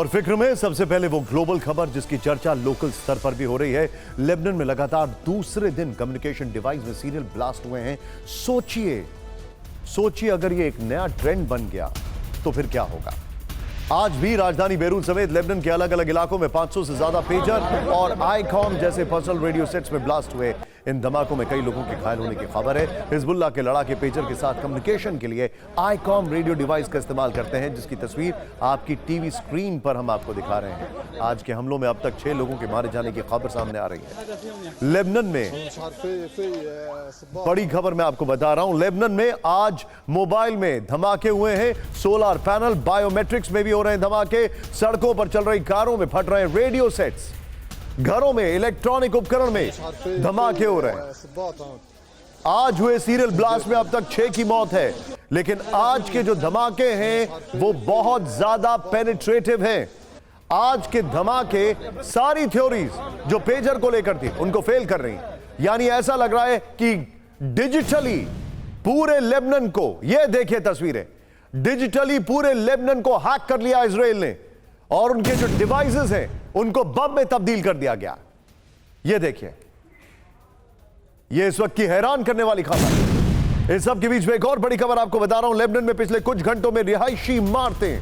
और फिक्र में सबसे पहले वो ग्लोबल खबर जिसकी चर्चा लोकल स्तर पर भी हो रही है। लेबनान में लगातार दूसरे दिन कम्युनिकेशन डिवाइस में सीरियल ब्लास्ट हुए हैं। सोचिए अगर ये एक नया ट्रेंड बन गया तो फिर क्या होगा। आज भी राजधानी बेरूत समेत लेबनान के अलग अलग इलाकों में 500 से ज्यादा पेजर और आईकॉम जैसे पर्सनल रेडियो सेट्स में ब्लास्ट हुए। इन धमाकों में कई लोगों के घायल होने की खबर है। हिजबुल्लाह के लड़ाके पेजर के साथ कम्युनिकेशन के लिए आईकॉम रेडियो डिवाइस का इस्तेमाल करते हैं, जिसकी तस्वीर आपकी टीवी स्क्रीन पर हम आपको दिखा रहे हैं। आज के हमलों में अब तक 6 लोगों के मारे जाने की खबर सामने आ रही है। लेबनान में बड़ी खबर मैं आपको बता रहा हूं। लेबनान में आज मोबाइल में धमाके हुए हैं। सोलर पैनल, बायोमेट्रिक्स में भी हो रहे हैं धमाके। सड़कों पर चल रही कारों में फट रहे हैं रेडियो सेट्स। घरों में इलेक्ट्रॉनिक उपकरण में धमाके हो रहे हैं। आज हुए सीरियल ब्लास्ट में अब तक 6 की मौत है, लेकिन आज के जो धमाके हैं वो बहुत ज्यादा पेनिट्रेटिव हैं। आज के धमाके सारी थ्योरीज जो पेजर को लेकर थी उनको फेल कर रही हैं। यानी ऐसा लग रहा है कि डिजिटली पूरे लेबनान को, ये देखिए तस्वीरें, डिजिटली पूरे लेबनान को हैक कर लिया इजराइल ने और उनके जो डिवाइसेस हैं उनको बम में तब्दील कर दिया गया। ये देखिए, ये इस वक्त की हैरान करने वाली खबर। इस सब के बीच में एक और बड़ी खबर आपको बता रहा हूं। लेबनान में पिछले कुछ घंटों में रिहायशी इमारतें,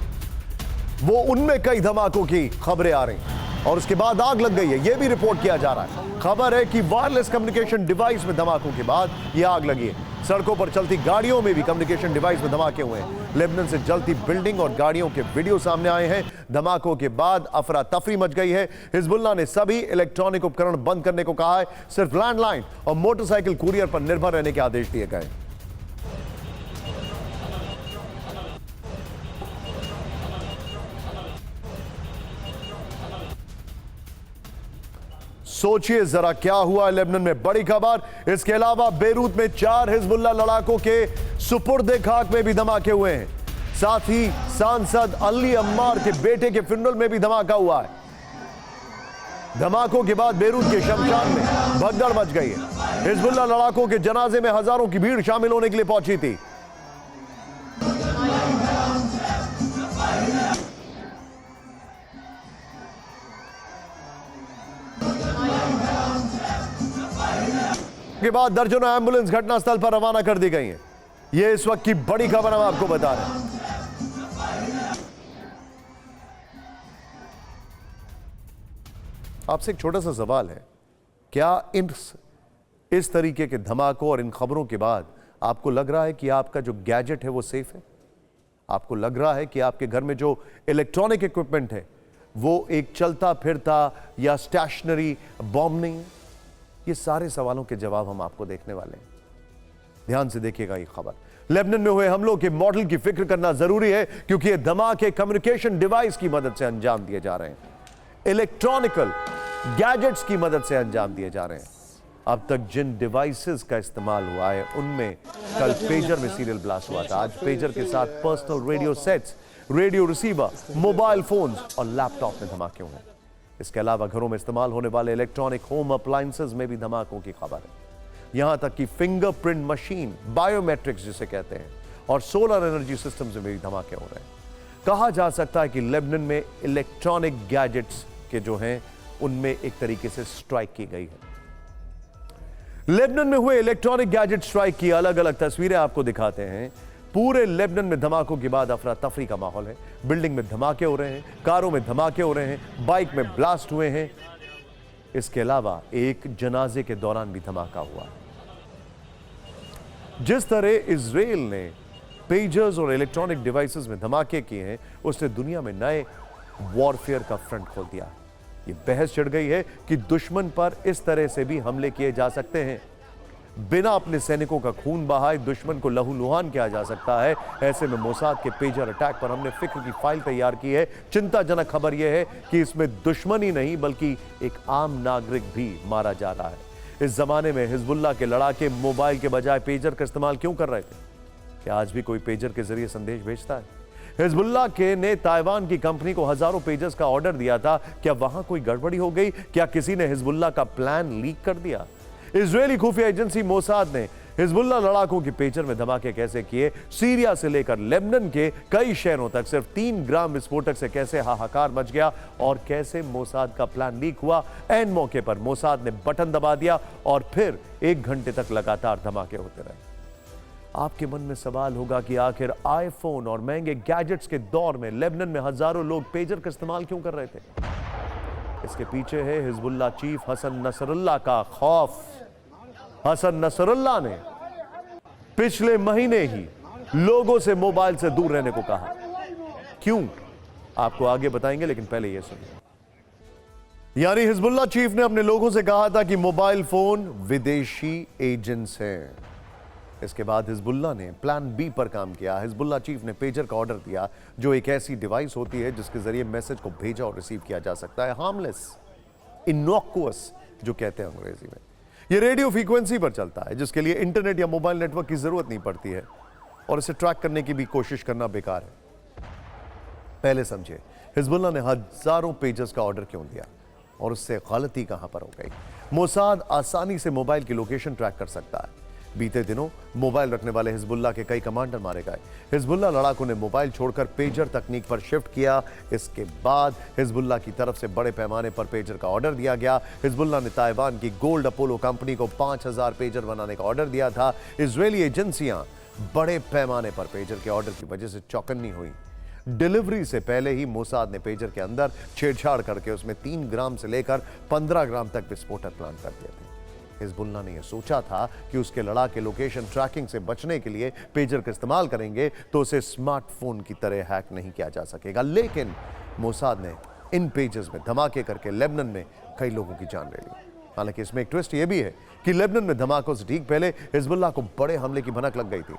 वो उनमें कई धमाकों की खबरें आ रही और उसके बाद आग लग गई है, यह भी रिपोर्ट किया जा रहा है। खबर है कि वायरलेस कम्युनिकेशन डिवाइस में धमाकों के बाद यह आग लगी है। सड़कों पर चलती गाड़ियों में भी कम्युनिकेशन डिवाइस में धमाके हुए हैं। लेबनान से जलती बिल्डिंग और गाड़ियों के वीडियो सामने आए हैं। धमाकों के बाद अफरा तफरी मच गई है। हिजबुल्लाह ने सभी इलेक्ट्रॉनिक उपकरण बंद करने को कहा है। सिर्फ लैंडलाइन और मोटरसाइकिल कुरियर पर निर्भर रहने के आदेश दिए गए। सोचिए जरा क्या हुआ लेबनान में, बड़ी खबर। इसके अलावा बेरूत में 4 हिजबुल्लाह लड़ाकों के सुपुर्दे खाक में भी धमाके हुए हैं। साथ ही सांसद अली अम्मार के बेटे के फ्यूनरल में भी धमाका हुआ है। धमाकों के बाद बेरूत के शमशान में भगदड़ मच गई है। हिजबुल्लाह लड़ाकों के जनाजे में हजारों की भीड़ शामिल होने के लिए पहुंची थी। के बाद दर्जनों एम्बुलेंस घटनास्थल पर रवाना कर दी गई हैं। यह इस वक्त की बड़ी खबर हम आपको बता रहे हैं। आपसे एक छोटा सा सवाल है, क्या इस तरीके के धमाकों और इन खबरों के बाद आपको लग रहा है कि आपका जो गैजेट है वो सेफ है? आपको लग रहा है कि आपके घर में जो इलेक्ट्रॉनिक इक्विपमेंट है वो एक चलता फिरता या स्टेशनरी बॉम्ब नहीं है? ये सारे सवालों के जवाब हम आपको देखने वाले हैं। ध्यान से देखिएगा ये खबर। लेबनान में हुए हमलों के मॉडल की फिक्र करना जरूरी है, क्योंकि ये धमाके कम्युनिकेशन डिवाइस की मदद से अंजाम दिए जा रहे हैं, इलेक्ट्रॉनिकल गैजेट्स की मदद से अंजाम दिए जा रहे हैं। अब तक जिन डिवाइसेस का इस्तेमाल हुआ है उनमें कल पेजर में सीरियल ब्लास्ट हुआ था। आज पेजर के साथ personal radio sets, radio receiver, mobile phones और लैपटॉप में धमाके हुए हैं। इसके अलावा घरों में इस्तेमाल होने वाले इलेक्ट्रॉनिक होम अप्लायंसेस में भी धमाकों की खबर है। यहां तक कि फिंगरप्रिंट मशीन, बायोमेट्रिक्स जिसे कहते हैं, और सोलर एनर्जी सिस्टम्स में भी धमाके हो रहे हैं। कहा जा सकता है कि लेबनान में इलेक्ट्रॉनिक गैजेट्स के जो हैं उनमें एक तरीके से स्ट्राइक की गई है। लेबनान में हुए इलेक्ट्रॉनिक गैजेट स्ट्राइक की अलग अलग तस्वीरें आपको दिखाते हैं। पूरे लेबनान में धमाकों के बाद अफरा तफरी का माहौल है। बिल्डिंग में धमाके हो रहे हैं, कारों में धमाके हो रहे हैं, बाइक में ब्लास्ट हुए हैं। इसके अलावा एक जनाजे के दौरान भी धमाका हुआ। जिस तरह इजराइल ने पेजर्स और इलेक्ट्रॉनिक डिवाइसेस में धमाके किए हैं, उसने दुनिया में नए वॉरफेयर का फ्रंट खोल दिया। ये बहस छिड़ गई है कि दुश्मन पर इस तरह से भी हमले किए जा सकते हैं। बिना अपने सैनिकों का खून बहाए दुश्मन को लहूलुहान किया जा सकता है। ऐसे में मोसाद के पेजर अटैक पर हमने फिक्र की फाइल तैयार की है। चिंताजनक खबर यह है कि इसमें दुश्मन ही नहीं बल्कि एक आम नागरिक भी मारा जा रहा है। इस जमाने में हिजबुल्लाह के लड़ाके मोबाइल के बजाय पेजर का इस्तेमाल क्यों कर रहे थे? क्या आज भी कोई पेजर के जरिए संदेश भेजता है? हिजबुल्लाह के ने ताइवान की कंपनी को हजारों पेजर्स का ऑर्डर दिया था। क्या वहां कोई गड़बड़ी हो गई? क्या किसी ने हिजबुल्लाह का प्लान लीक कर दिया? इजरायली खुफिया एजेंसी मोसाद ने हिजबुल्लाह लड़ाकों के पेजर में धमाके कैसे किए, सीरिया से लेकर लेबनान के कई शहरों तक सिर्फ 3 ग्राम विस्फोटक से कैसे हाहाकार मच गया और कैसे मोसाद का प्लान लीक हुआ। ऐन मौके पर मोसाद ने बटन दबा दिया और फिर 1 घंटे तक लगातार धमाके होते रहे। आपके मन में सवाल होगा कि आखिर आईफोन और महंगे गैजेट्स के दौर में लेबनान में हजारों लोग पेजर का इस्तेमाल क्यों कर रहे थे। इसके पीछे है हिजबुल्लाह चीफ हसन नसरुल्लाह का खौफ। हसन नसरुल्लाह ने पिछले महीने ही लोगों से मोबाइल से दूर रहने को कहा। क्यों, आपको आगे बताएंगे, लेकिन पहले यह सुनिए। यानी हिजबुल्लाह चीफ ने अपने लोगों से कहा था कि मोबाइल फोन विदेशी एजेंट्स हैं। इसके बाद हिजबुल्लाह ने प्लान बी पर काम किया। हिजबुल्लाह चीफ ने पेजर का ऑर्डर दिया, जो एक ऐसी डिवाइस होती है जिसके जरिए मैसेज को भेजा और रिसीव किया जा सकता है। हार्मलेस, इनॉक्युअस जो कहते हैं अंग्रेजी में। यह रेडियो फ्रीक्वेंसी पर चलता है, जिसके लिए इंटरनेट या मोबाइल नेटवर्क की जरूरत नहीं पड़ती है और इसे ट्रैक करने की भी कोशिश करना बेकार है। पहले समझे हिजबुल्लाह ने हजारों पेजेस का ऑर्डर क्यों दिया और उससे गलती कहां पर हो गई। मोसाद आसानी से मोबाइल की लोकेशन ट्रैक कर सकता है। बीते दिनों मोबाइल रखने वाले हिजबुल्लाह के कई कमांडर मारे गए। हिजबुल्लाह लड़ाकों ने मोबाइल छोड़कर पेजर तकनीक पर शिफ्ट किया। इसके बाद हिजबुल्लाह की तरफ से बड़े पैमाने पर पेजर का ऑर्डर दिया गया। हिजबुल्लाह ने ताइवान की गोल्ड अपोलो कंपनी को 5000 पेजर बनाने का ऑर्डर दिया था। इजरायली एजेंसियां बड़े पैमाने पर पेजर के ऑर्डर की वजह से चौकन्नी हुई। डिलीवरी से पहले ही मोसाद ने पेजर के अंदर छेड़छाड़ करके उसमें 3 ग्राम से लेकर 15 ग्राम तक विस्फोटक प्लान कर दिए थे। हिजबुल्लाह ने यह सोचा था कि उसके लड़ाके लोकेशन ट्रैकिंग से बचने के लिए पेजर का इस्तेमाल करेंगे तो उसे स्मार्टफोन की तरह हैक नहीं किया जा सकेगा। लेकिन मोसाद ने इन पेजेस में धमाके करके लेबनान में कई लोगों की जान ले ली। हालांकि इसमें एक ट्विस्ट यह भी है कि लेबनान में धमाकों से ठीक पहले हिजबुल्लाह को बड़े हमले की भनक लग गई थी।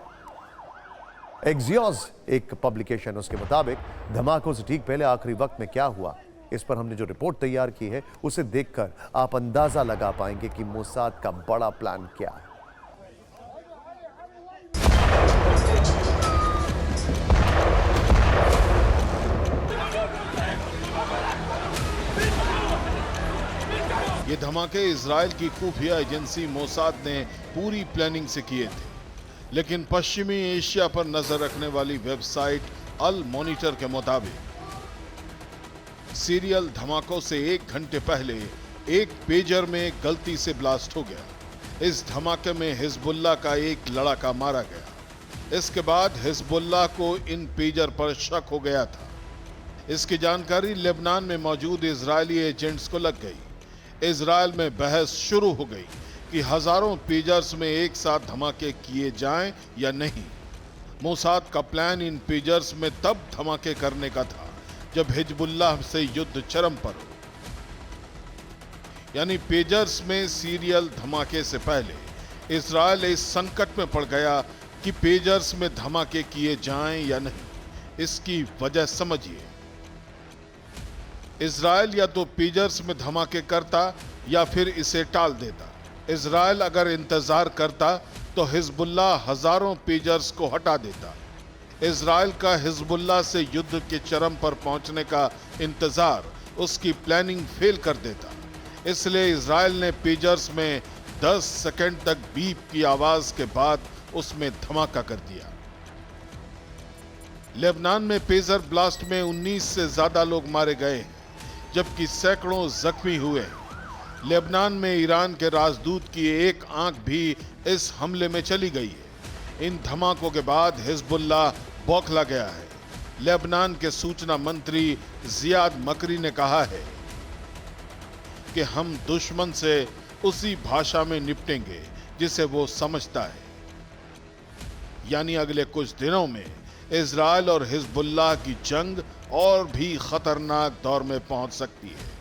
एक्सियोस एक पब्लिकेशन, उसके मुताबिक धमाकों से ठीक पहले आखिरी वक्त में क्या हुआ, इस पर हमने जो रिपोर्ट तैयार की है उसे देखकर आप अंदाजा लगा पाएंगे कि मोसाद का बड़ा प्लान क्या है। ये धमाके इजराइल की खुफिया एजेंसी मोसाद ने पूरी प्लानिंग से किए थे, लेकिन पश्चिमी एशिया पर नजर रखने वाली वेबसाइट अल मॉनिटर के मुताबिक सीरियल धमाकों से 1 घंटे पहले एक पेजर में गलती से ब्लास्ट हो गया। इस धमाके में हिजबुल्लाह का एक लड़ाका मारा गया। इसके बाद हिजबुल्लाह को इन पेजर पर शक हो गया था। इसकी जानकारी लेबनान में मौजूद इजरायली एजेंट्स को लग गई। इजरायल में बहस शुरू हो गई कि हजारों पेजर्स में एक साथ धमाके किए जाएं या नहीं। मोसाद का प्लान इन पेजर्स में तब धमाके करने का था जब हिजबुल्लाह से युद्ध चरम पर हो, यानी पेजर्स में सीरियल धमाके से पहले इजरायल इस संकट में पड़ गया कि पेजर्स में धमाके किए जाएं या नहीं। इसकी वजह समझिए। इजरायल या तो पेजर्स में धमाके करता या फिर इसे टाल देता। इजरायल अगर इंतजार करता तो हिजबुल्लाह हजारों पेजर्स को हटा देता। इजरायल का हिजबुल्लाह से युद्ध के चरम पर पहुंचने का इंतजार उसकी प्लानिंग फेल कर देता। इसलिए इजरायल ने पेजर्स में 10 सेकंड तक बीप की आवाज के बाद उसमें धमाका कर दिया। लेबनान में पेजर ब्लास्ट में 19 से ज्यादा लोग मारे गए, जबकि सैकड़ों जख्मी हुए। लेबनान में ईरान के राजदूत की एक आंख भी इस हमले में चली गई है। इन धमाकों के बाद हिजबुल्लाह बौखला गया है। लेबनान के सूचना मंत्री जियाद मकरी ने कहा है कि हम दुश्मन से उसी भाषा में निपटेंगे जिसे वो समझता है। यानी अगले कुछ दिनों में इजरायल और हिजबुल्लाह की जंग और भी खतरनाक दौर में पहुंच सकती है।